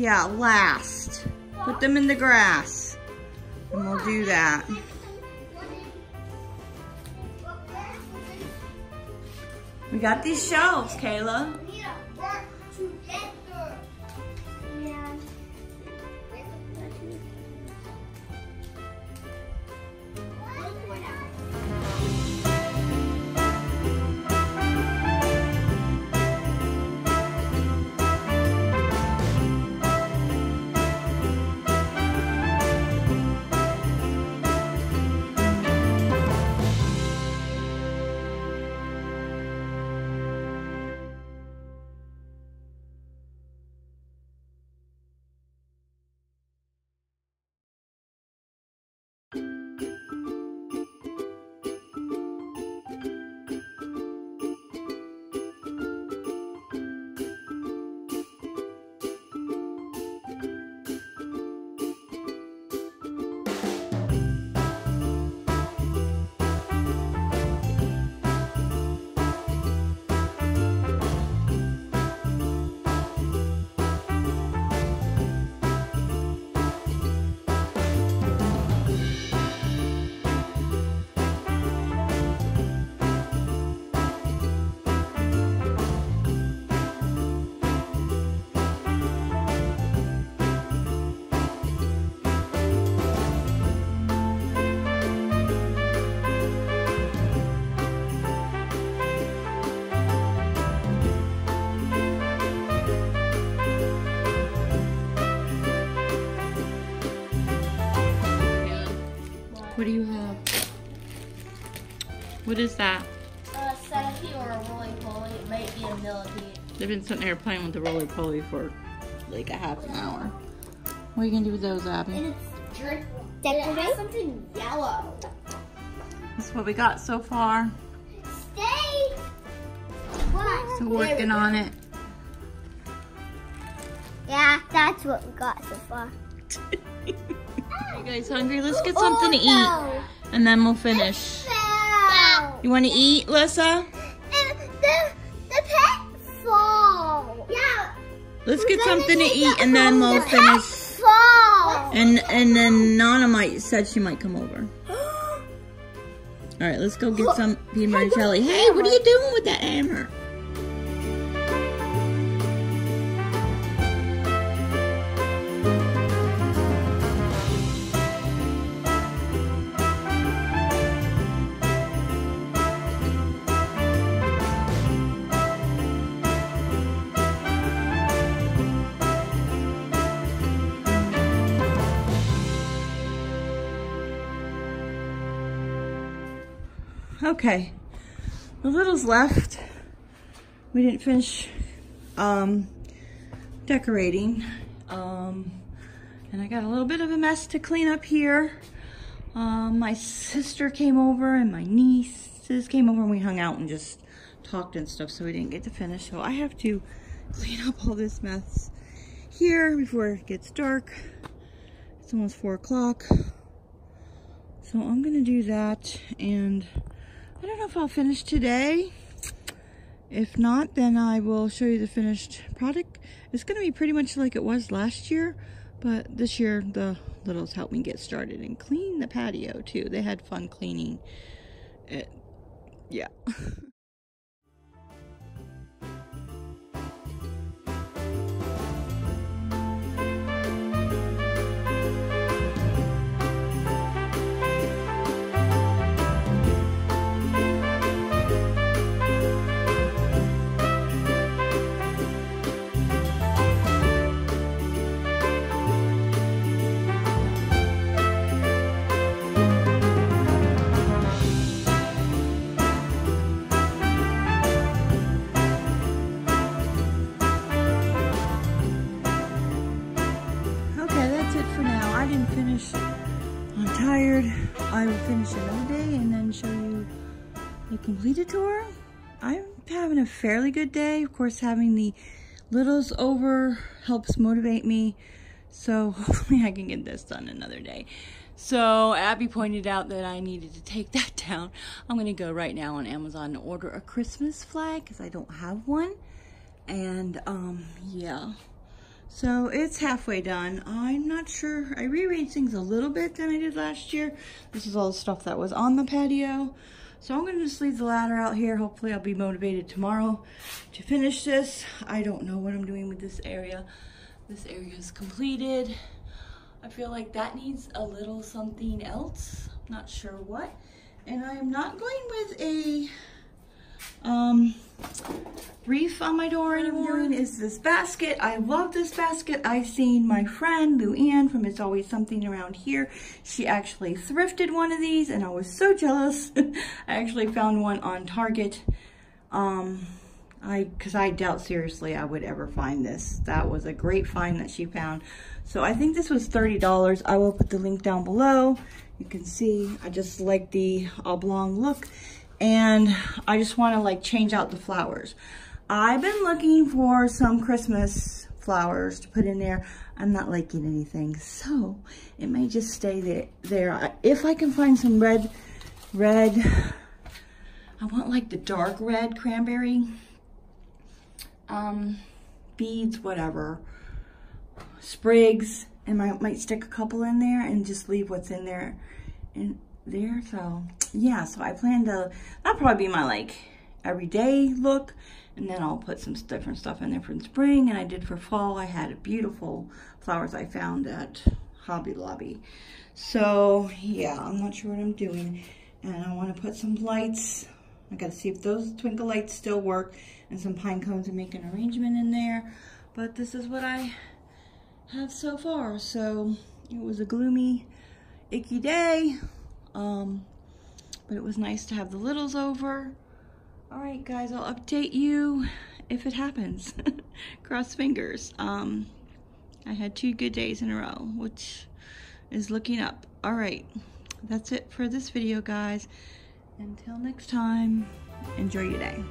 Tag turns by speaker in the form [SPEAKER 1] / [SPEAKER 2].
[SPEAKER 1] Yeah, last. Put them in the grass. And we'll do that. We got these shelves, Kayla. What do you have? What is that?
[SPEAKER 2] A centipede or a roly-poly. It might be a millipede.
[SPEAKER 1] They've been sitting there playing with the roly-poly for like a half an hour. What are you gonna do with those, Abby?
[SPEAKER 2] And it's drink. It has something yellow.
[SPEAKER 1] This is what we got so far.
[SPEAKER 2] Stay. What?
[SPEAKER 1] Still working on it.
[SPEAKER 2] Yeah, that's what we got so far.
[SPEAKER 1] Are you guys hungry? Let's get something to eat, and then we'll finish. You want to eat, Lissa?
[SPEAKER 2] The pet fall. Yeah.
[SPEAKER 1] Let's get something to eat, and then we'll finish.
[SPEAKER 2] Fall.
[SPEAKER 1] And then Nana said she might come over. All right, let's go get some peanut butter jelly. Hey, what are you doing with that hammer? Okay, the little's left. We didn't finish decorating. And I got a little bit of a mess to clean up here. My sister came over and my nieces came over and we hung out and just talked and stuff, so we didn't get to finish. So I have to clean up all this mess here before it gets dark. It's almost 4 o'clock. So I'm gonna do that, and I don't know if I'll finish today. If not, then I will show you the finished product. It's gonna be pretty much like it was last year, but this year the littles helped me get started and clean the patio too. They had fun cleaning it. Yeah. I'm tired. I will finish another day and then show you the completed tour. I'm having a fairly good day. Of course, having the littles over helps motivate me. So hopefully I can get this done another day. So Abby pointed out that I needed to take that down. I'm gonna go right now on Amazon and order a Christmas flag because I don't have one. And yeah. So it's halfway done. I'm not sure. I rearranged things a little bit than I did last year. This is all the stuff that was on the patio. So I'm gonna just leave the ladder out here. Hopefully I'll be motivated tomorrow to finish this. I don't know what I'm doing with this area. This area is completed. I feel like that needs a little something else. Not sure what. And I am not going with a reef on my door anymore. What I'm doing is this basket. I love this basket. I've seen my friend Luann from It's Always Something Around Here. She actually thrifted one of these and I was so jealous. I actually found one on Target. Because I doubt seriously I would ever find this. That was a great find that she found. So I think this was $30. I will put the link down below. You can see I just like the oblong look. And I just want to like change out the flowers. I've been looking for some Christmas flowers to put in there. I'm not liking anything, so it may just stay there. If I can find some red, I want like the dark red cranberry beads, whatever, sprigs, and I might stick a couple in there and just leave what's in there so yeah, so I plan to, that'll probably be my like everyday look, and then I'll put some different stuff in there for spring. And I did for fall, I had beautiful flowers I found at Hobby Lobby. So yeah, I'm not sure what I'm doing, and I want to put some lights. I gotta see if those twinkle lights still work, and some pine cones, and make an arrangement in there. But this is what I have so far. So it was a gloomy, icky day, but it was nice to have the littles over. All right, guys, I'll update you if it happens. Cross fingers. I had 2 good days in a row, which is looking up. All right, that's it for this video, guys. Until next time, enjoy your day.